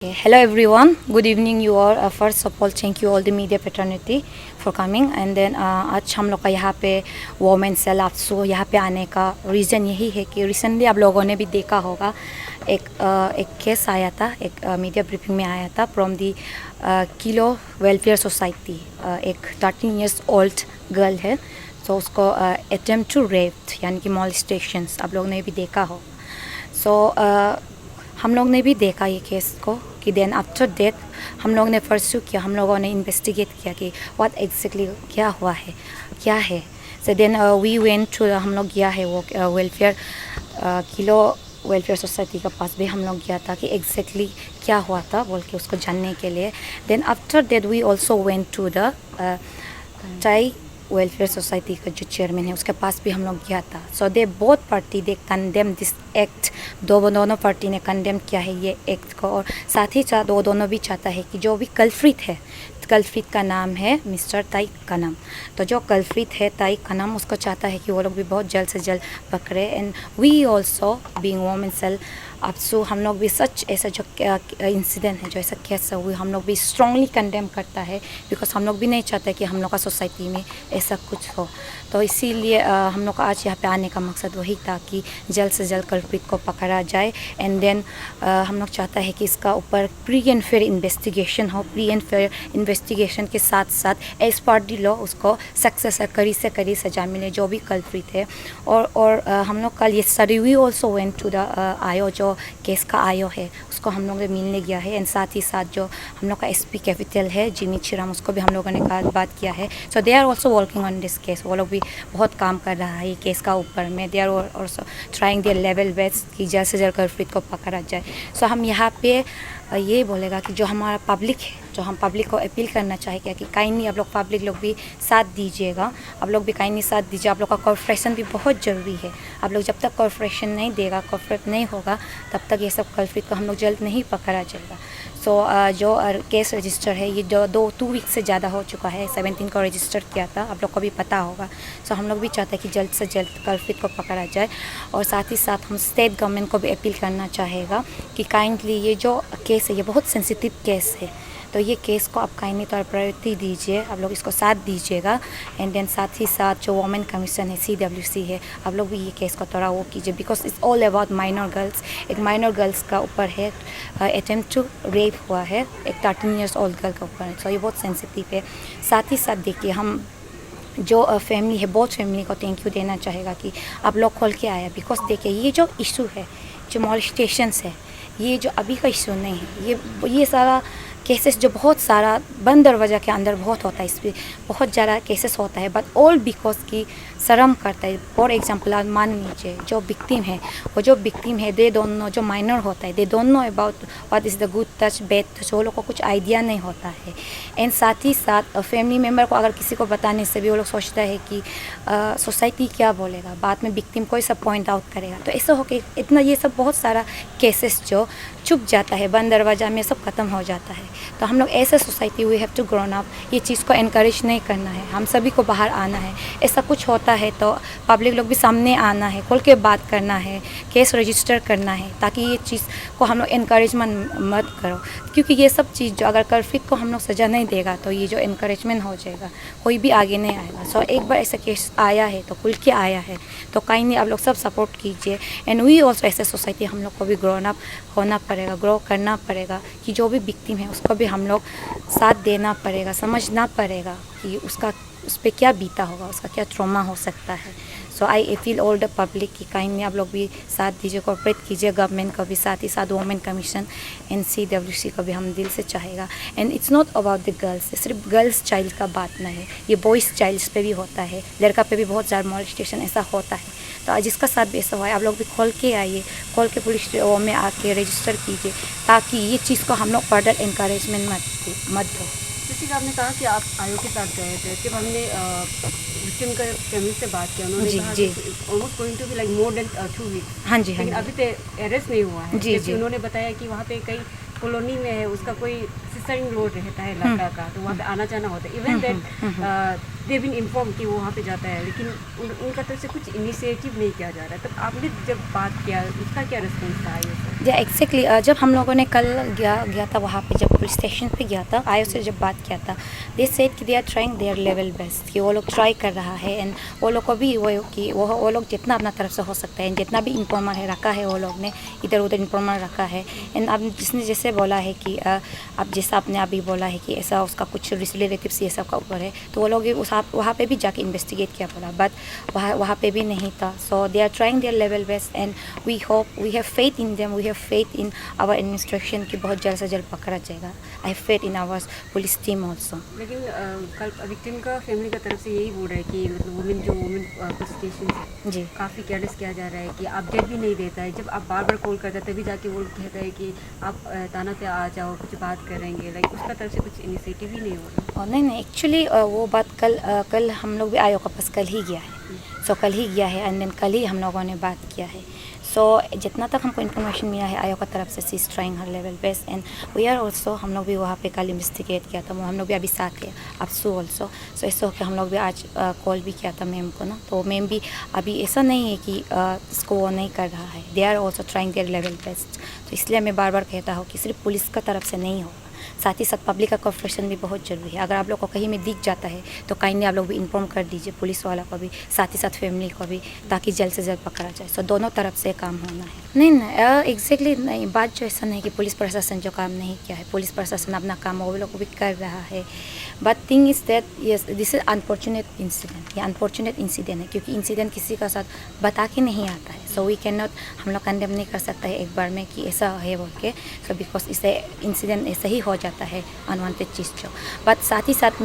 Okay, hello everyone. Good evening you all. First of all, thank you all the media fraternity for coming. And then आज हम लोग का यहाँ पे women cell आपसो यहाँ पे आने का रीज़न यही है कि रिसेंटली आप लोगों ने भी देखा होगा एक केस आया था, एक मीडिया ब्रीफिंग में आया था from the kilo welfare society. एक 13 years old गर्ल है, तो उसको अटेम्प्ट टू रेप यानी कि मॉलेस्टेशंस आप लोग ने भी देखा हो। हम लोग ने भी देखा ये केस को कि देन आफ्टर डेथ हम लोग ने परस्यू किया, हम लोगों ने इन्वेस्टिगेट किया कि व्हाट एग्जैक्टली क्या हुआ है, क्या है। So then we went to, हम लोग गया है वो वेलफेयर किलो वेलफेयर सोसाइटी के पास भी हम लोग गया था कि एग्जैक्टली क्या हुआ था बोल के उसको जानने के लिए। Then after death we also went to the tie welfare society का जो चेयरमैन है उसके पास भी हम लोग गया था। So they both party they condemn this act, दोनों पार्टी ने कंडेम किया है ये एक्ट को, और साथ ही साथ वो दोनों भी चाहता है कि जो भी कल्प्रिट है, कल्प्रिट का नाम है मिस्टर ताई कनम, तो जो कल्प्रिट है ताई कनम उसको चाहता है कि वो लोग भी बहुत जल्द से जल्द पकड़े। And we also being women cell आपसो हम लोग भी सच ऐसा जो इंसिडेंट है, जो ऐसा केस हुई, हम लोग भी स्ट्रांगली कंडेम करता है, बिकॉज हम लोग भी नहीं चाहते कि हम लोग का सोसाइटी में ऐसा कुछ हो। तो इसीलिए हम लोग का आज यहाँ पे आने का मकसद वही था कि जल्द से जल्द कल्प्रिट को पकड़ा जाए। एंड देन हम लोग चाहता है कि इसका ऊपर प्री एंड फेयर इन्वेस्टिगेशन हो, प्री एंड फेयर इन्वेस्टिगेशन के साथ साथ एज पार्टी लॉ उसको सक्सेस कड़ी से कड़ी सजा मिले जो भी कल्प्रिट है। और हम लोग कल ये study we also went to the IO, जो केस का आयो है उसको हम लोग ने मिलने गया है। एंड साथ ही साथ जो हम लोग का एसपी कैपिटल है जिनी चिराम, उसको भी हम लोगों ने बात किया है। So they are also working on this case, वो लोग भी बहुत काम कर रहा है ये केस का ऊपर में। They are also trying their level best कि जल्द से जल्द कल्प्रिट को पकड़ा जाए। सो हम यहाँ पे ये बोलेगा कि जो हमारा पब्लिक है, जो हम पब्लिक को अपील करना चाहेंगे कि काइंडली आप लोग पब्लिक लोग भी साथ दीजिएगा, आप लोग भी काइंडली साथ दीजिए। आप लोग का कॉर्पोरेशन भी बहुत ज़रूरी है। आप लोग जब तक कॉर्पोरेशन नहीं देगा, कॉर्पोरेट नहीं होगा, तब तक ये सब कल्प्रिट को हम लोग जल्द नहीं पकड़ा जाएगा। सो जो केस रजिस्टर है ये जो 2 वीक से ज़्यादा हो चुका है, 17 को रजिस्टर किया था, आप लोग को भी पता होगा। सो हम लोग भी चाहते हैं कि जल्द से जल्द कल्प्रिट को पकड़ा जाए। और साथ ही साथ हम स्टेट गवर्नमेंट को भी अपील करना चाहेगा कि काइंडली ये जो केस है ये बहुत सेंसिटिव केस है, तो ये केस को आप काइंडली तौर पर प्रायोरिटी दीजिए, आप लोग इसको साथ दीजिएगा। एंड देन साथ ही साथ जो वुमेन कमीशन है CWC है, आप लोग भी ये केस को थोड़ा वो कीजिए, because it's all about minor girls. एक माइनर गर्ल्स का ऊपर है अटेम्प्ट टू रेप हुआ है, एक 13 years old गर्ल का ऊपर है। सो ये बहुत सेंसिटिव है। साथ ही साथ देखिए हम जो फैमिली है, बहुत फैमिली को थैंक यू देना चाहेगा कि आप लोग खोल के आया, बिकॉज देखिए ये जो इशू है, जो मॉलेस्टेशंस है, ये जो अभी का इशू नहीं है, ये सारा केसेस जो बहुत सारा बंद दरवाज़ा के अंदर बहुत होता है, इस पर बहुत ज़्यादा केसेस होता है, बट ऑल बिकॉज की शर्म करता है। फॉर एग्जांपल आप मान लीजिए जो विक्टिम है, वो जो विक्टिम है दे दोनों, जो माइनर होता है दे दोनों about what is the good touch bad touch, वो लोग को कुछ आइडिया नहीं होता है। एंड साथ ही साथ फैमिली मेम्बर को अगर किसी को बताने से भी वो लोग सोचता है कि सोसाइटी क्या बोलेगा, बाद में विक्टिम को सब पॉइंट आउट करेगा, तो ऐसा हो के इतना ये सब बहुत सारा केसेस जो छुप जाता है, बंद दरवाज़ा में सब खत्म हो जाता है। तो हम लोग ऐसे society we have to grown up, ये चीज़ को इनकरेज नहीं करना है, हम सभी को बाहर आना है। ऐसा कुछ होता है तो पब्लिक लोग भी सामने आना है, खोल के बात करना है, केस रजिस्टर करना है, ताकि ये चीज़ को हम लोग इनकरेजमेंट मत करो, क्योंकि ये सब चीज़ जो अगर कल्प्रिट को हम लोग सज़ा नहीं देगा तो ये जो इनकरेजमेंट हो जाएगा, कोई भी आगे नहीं आएगा। सो एक बार ऐसा केस आया है तो खुल के आया है, तो कहीं नहीं आप लोग सब सपोर्ट कीजिए। एंड वी ऑल्सो ऐसे सोसाइटी हम लोग को भी ग्रोन अप होना पड़ेगा, ग्रो करना पड़ेगा कि जो भी विक्टिम है उसको भी हम लोग साथ देना पड़ेगा, समझना पड़ेगा कि उस पर क्या बीता होगा, उसका क्या ट्रॉमा हो सकता है। So I feel all the public की काइंडली आप लोग भी साथ दीजिए, कोऑपरेट कीजिए गवर्नमेंट को भी, साथ ही साथ वुमेन कमीशन एंड CWC को भी हम दिल से चाहेगा। And it's not about the girls, सिर्फ गर्ल्स चाइल्ड का बात नहीं है, ये बॉयज़ चाइल्ड्स पे भी होता है, लड़का पे भी बहुत ज़्यादा मॉलेस्टेशन ऐसा होता है। तो जिसका साथ भी ऐसा हुआ है आप लोग भी खोल के आइए, खोल के पुलिस में आके रजिस्टर कीजिए, ताकि ये चीज़ को हम लोग फर्दर इंकरेजमेंट मत दो। जैसे कि आपने कहा कि आप आयोग के साथ गए थे, जब हमने विक्टिम का फैमिली से बात किया, उन्होंने कहा कि almost going to be like more than 2 weeks. हाँ जी, लेकिन अभी तक अरेस्ट नहीं हुआ है। जी। उन्होंने बताया कि वहाँ पे कई कॉलोनी में है, उसका कोई सिस्टर इन लॉ रहता है लड़का का, तो वहाँ पे आना जाना होता है। Even that they been inform कि वो वहाँ पे जाता है, लेकिन उनका तरफ से कुछ इनिशिएटिव नहीं किया जा रहा है। तब आपने जब बात किया उसका क्या रिस्पॉन्स था ये सब? या एग्जैक्टली जब हम लोगों ने कल गया था वहाँ पे, जब पुलिस स्टेशन पे गया था, आयो से जब बात किया था, दे सेड कि they are trying their level best, कि वो लोग ट्राई कर रहा है एंड वो लोग को भी वो लोग जितना अपना तरफ से हो सकता है, जितना भी इंफॉर्मर है रखा है, वो लोग ने इधर उधर इंफॉर्मर रखा है। एंड अब जिसने जैसे बोला है कि अब जैसा आपने अभी बोला है कि ऐसा उसका कुछ रिलेटिव्स ये सब का ऊपर है, तो वो लोग वहाँ पे भी जाके इन्वेस्टिगेट किया बोला, बट वहाँ पे भी नहीं था। So they are trying their level best and we hope, we have faith in them, we have faith in our administration कि बहुत जल्द से जल्द पकड़ा जाएगा। I have faith in our police team also. लेकिन कल विक्टिम का फैमिली का तरफ से यही बोल रहा है कि मतलब वुमेन पुलिस स्टेशन से जी काफ़ी केयरलेस किया जा रहा है कि अपडेट भी नहीं देता है। जब आप बार बार कॉल करते हैं तभी जाके वो कहता है कि आप थाना पे आ जाओ, कुछ बात करेंगे, लाइक उसका तरफ से कुछ इनिशिएटिव ही नहीं हो रहा। और नहीं एक्चुअली वो बात कल हम लोग भी आयो का पास कल ही गया है। सो कल ही गया है एंड देन कल ही हम लोगों ने बात किया है। सो जितना तक हमको इन्फॉर्मेशन मिला है आयो का तरफ से, she is trying her level best and we are also, हम लोग भी वहाँ पे कल इन्वेस्टिगेट किया था, हम लोग भी अभी साथ थे अफसू ऑल्सो। सो ऐसा हो कि हम लोग भी आज कॉल भी किया था मैम को ना, तो मैम भी अभी ऐसा नहीं है कि इसको वो नहीं कर रहा है, they are also trying their level best. तो इसलिए मैं बार बार कहता हूँ कि सिर्फ पुलिस का तरफ से नहीं होगा, साथ ही साथ पब्लिक का कोऑपरेशन भी बहुत ज़रूरी है। अगर आप लोग को कहीं में दिख जाता है तो काइंडली आप लोग भी इन्फॉर्म कर दीजिए पुलिस वाला को भी, साथ ही साथ फैमिली को भी, ताकि जल्द से जल्द पकड़ा जाए। सो दोनों तरफ से काम होना है। नहीं एग्जैक्टली नहीं, बात जो ऐसा नहीं कि पुलिस प्रशासन जो काम नहीं किया है, पुलिस प्रशासन अपना काम वो लोग भी कर रहा है। But thing is that yes this is unfortunate incident, ये अनफॉर्चुनेट इंसिडेंट है क्योंकि इंसिडेंट किसी का साथ बता के नहीं आता है। सो वी कैन नॉट, हम लोग कंडेम नहीं कर सकता है एक बार में कि ऐसा है बोल के। सो बिकॉज इससे इंसिडेंट ऐसा ही हो जाता है अनवांटेड चीज़ जो। बट साथ ही साथ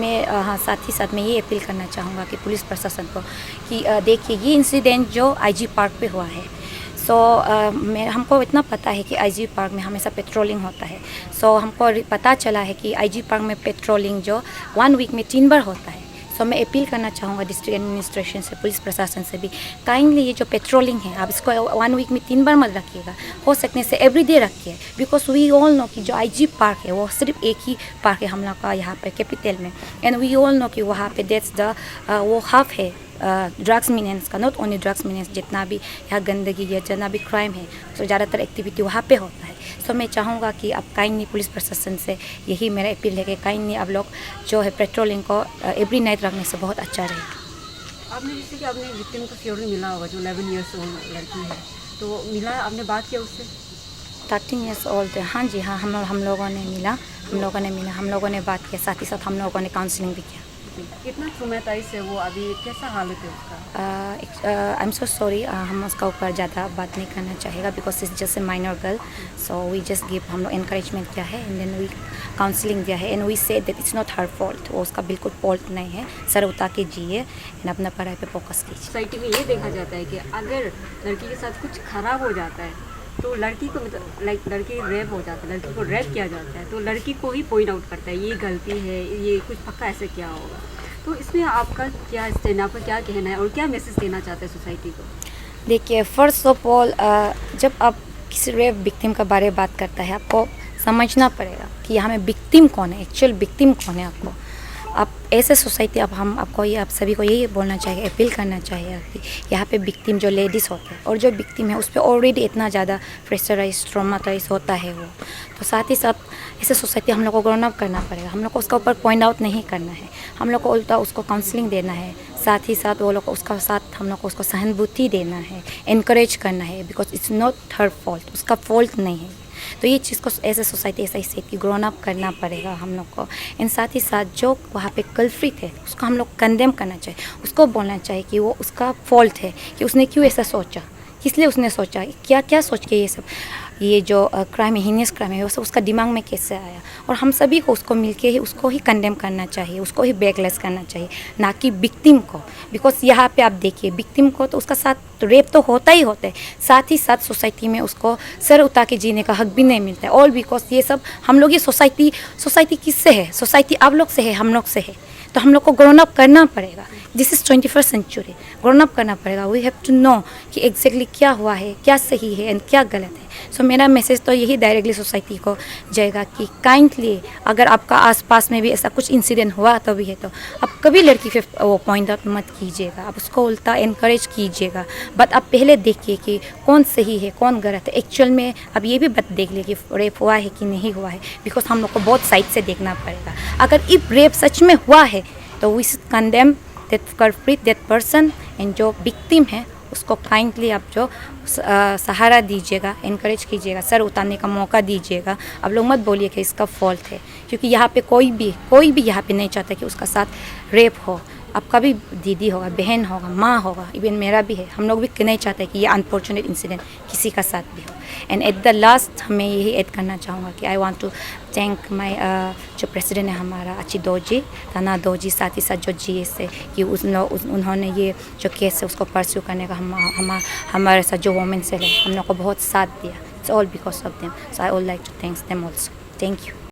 मैं ये अपील करना चाहूँगा कि पुलिस प्रशासन को कि देखिए ये इंसिडेंट जो आईजी पार्क पे हुआ है, सो हमको इतना पता है कि आईजी पार्क में हमेशा पेट्रोलिंग होता है। सो हमको पता चला है कि आईजी पार्क में पेट्रोलिंग जो 1 वीक में 3 बार होता है। सो मैं अपील करना चाहूँगा डिस्ट्रिक्ट एडमिनिस्ट्रेशन से, पुलिस प्रशासन से भी, काइंडली ये जो पेट्रोलिंग है आप इसको 1 वीक में 3 बार मत रखिएगा, हो सकने से एवरीडे रखिए। बिकॉज वी ऑल नो कि जो आईजी पार्क है वो सिर्फ एक ही पार्क है हम लोग का यहाँ पे कैपिटल में, एंड वी ऑल नो कि वहाँ पे दैट्स द वो हाफ है ड्रग्स मीनेंस का, नॉट ओनली ड्रग्स मीनेंस, जितना भी यहाँ गंदगी है, जितना भी क्राइम है, तो ज़्यादातर एक्टिविटी वहाँ पे होता है। सो मैं चाहूँगा कि आप काइंडली पुलिस प्रशासन से यही मेरा अपील है कि काइंडली आप लोग जो है पेट्रोलिंग को एवरी नाइट रखने से बहुत अच्छा रहेगा। आपने जैसे कि आपने विक्टिम को फ्योरी मिला होगा जो 11 ईयर्स ओल्ड लड़की है, तो मिला, आपने बात किया उससे? 13 ईयर्स ओल्ड, हाँ जी हाँ, हम लोगों ने मिला, हम लोगों ने बात किया, साथ ही साथ हम लोगों ने काउंसलिंग भी किया। कितना ट्रॉमेटाइज है वो, अभी कैसा हालत है उसका? आई एम सो सॉरी, हम उसका ऊपर ज़्यादा बात नहीं करना चाहेगा because it's just a minor girl. So we just give, हम लोग इनकरेजमेंट किया है एंड देन वी काउंसलिंग दिया है and we say that it's not her fault, वो उसका बिल्कुल फॉल्ट नहीं है। सर उतार के जिए एंड अपना पढ़ाई पे फोकस कीजिए। सोसाइटी में ये देखा जाता है कि अगर लड़की के साथ कुछ खराब हो जाता है तो लड़की को लाइक लड़की रेप हो जाता है, लड़की को रेप किया जाता है तो लड़की को ही पॉइंट आउट करता है ये गलती है, ये कुछ पक्का ऐसे क्या होगा। तो इसमें आपका क्या स्टैंड, आपका क्या कहना है और क्या मैसेज देना चाहते हैं सोसाइटी को? देखिए फर्स्ट ऑफ ऑल जब आप किसी रेप विक्टिम के बारे में बात करता है, आपको समझना पड़ेगा कि यहाँ में विक्टिम कौन है, एक्चुअल विक्टिम कौन है। आपको आप ऐसे सोसाइटी, आप सभी को यही बोलना चाहिए, अपील करना चाहिए कि यहाँ पे विक्टिम जो लेडीज़ होते हैं और जो विक्टिम है उस पर ऑलरेडी इतना ज़्यादा प्रेशराइज ट्रॉमाटाइज होता है वो, तो साथ ही साथ ऐसे सोसाइटी हम लोग को ग्रोन अप करना पड़ेगा। हम लोग को उसका ऊपर पॉइंट आउट नहीं करना है, हम लोग को उल्टा उसको काउंसलिंग देना है, साथ ही साथ वो लोग उसका साथ हम लोग को उसको सहानुभूति देना है, इनकरेज करना है because it's not her fault, उसका फॉल्ट नहीं है। तो ये चीज़ को एज सोसाइटी ऐसा ही कि ग्रोन अप करना पड़ेगा हम लोग को। एंड साथ ही साथ जो वहाँ पे कल्प्रिट है उसको हम लोग कंडेम करना चाहिए, उसको बोलना चाहिए कि वो उसका फॉल्ट है कि उसने क्यों ऐसा सोचा, किस लिए उसने सोचा, क्या क्या सोच के ये जो क्राइम है, हीनियस क्राइम है, वो सब उसका दिमाग में कैसे आया। और हम सभी को उसको मिलके ही उसको ही कंडेम करना चाहिए, उसको ही बैकलेस करना चाहिए, ना कि विक्टिम को। बिकॉज यहाँ पे आप देखिए विक्टिम को तो उसका साथ रेप तो होता ही होता है, साथ ही साथ सोसाइटी में उसको सर उतार के जीने का हक भी नहीं मिलता है। ऑल बिकॉज ये सब हम लोग, ये सोसाइटी किससे है, सोसाइटी आप लोग से है, हम लोग से है। तो हम लोग को ग्रोन अप करना पड़ेगा। This is 21st century, grown up करना पड़ेगा। वी हैव टू नो कि एग्जैक्टली क्या हुआ है, क्या सही है एंड क्या गलत है। सो मेरा मैसेज तो यही डायरेक्टली सोसाइटी को जाएगा कि काइंडली अगर आपका आसपास में भी ऐसा कुछ इंसिडेंट हुआ तो भी है तो आप कभी लड़की पे वो पॉइंट आउट मत कीजिएगा, आप उसको उल्टा इनकरेज कीजिएगा, बट आप पहले देखिए कि कौन सही है कौन गलत है। एक्चुअल में अब ये भी बात देख लिए कि रेप हुआ है कि नहीं हुआ है, बिकॉज हम लोग को बहुत साइड से देखना पड़ेगा। अगर इफ रेप सच में हुआ है तो we should condemn that culprit that person, and जो विक्टिम है उसको काइंडली आप जो सहारा दीजिएगा, इनकरेज कीजिएगा, सर उतारने का मौका दीजिएगा। आप लोग मत बोलिए कि इसका फॉल्ट है, क्योंकि यहाँ पे कोई भी यहाँ पे नहीं चाहता कि उसका साथ रेप हो। आपका भी दीदी होगा, बहन होगा, माँ होगा, इवन मेरा भी है। हम लोग भी नहीं चाहते कि ये अनफॉर्चुनेट इंसिडेंट किसी का साथ भी हो। एंड एट द लास्ट मैं यही ऐड करना चाहूँगा कि I want to thank my जो प्रेसिडेंट है हमारा अच्छी दोजी, ताना दोजी, साथ ही साथ जो GS है कि उन्होंने ये जो केस है उसको परस्यू करने का हमारे साथ जो वोमेन सेल है हम लोग को बहुत साथ दिया। It's all because of them, so I would like to thanks them also. Thank you.